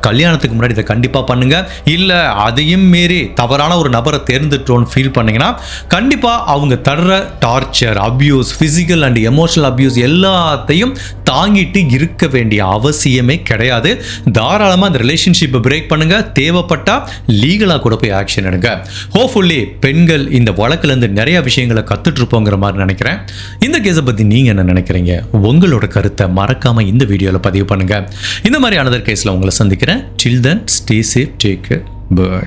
கல்யாணத்துக்கு முன்னாடி இதை கண்டிப்பாக பண்ணுங்க. இல்லை அதையும் மீறி தவறான ஒரு நபரை தேர்ந்தெடுத்தோன்னு ஃபீல் பண்ணீங்கன்னா கண்டிப்பாக அவங்க தர்ற torture, abuse, physical and emotional abuse எல்லாத்தையும் தாங்கிட்டு இருக்க வேண்டிய அவசியமே கிடையாது. தாராளமாக அந்த ரிலேஷன்ஷிப்பை பிரேக் பண்ணுங்க. தேவைப்பட்டா லீகலாக கூட போய் ஆக்ஷன் எடுங்க. ஹோப்ஃபுல்லி பெண்கள் இந்த வழக்குல இருந்து நிறைய விஷயங்களை கத்துட்டு இருப்போங்கிற மாதிரி நினைக்கிறேன். இந்த கேஸை பத்தி நீங்க என்ன நினைக்கிறீங்க? உங்களோட கருத்தை மறக்காம இந்த வீடியோல பதிவு பண்ணுங்க. இந்த மாதிரி அனதர் கேஸ்ல உங்களை சந்திக்கிறேன். Till then, stay safe, take care, bye.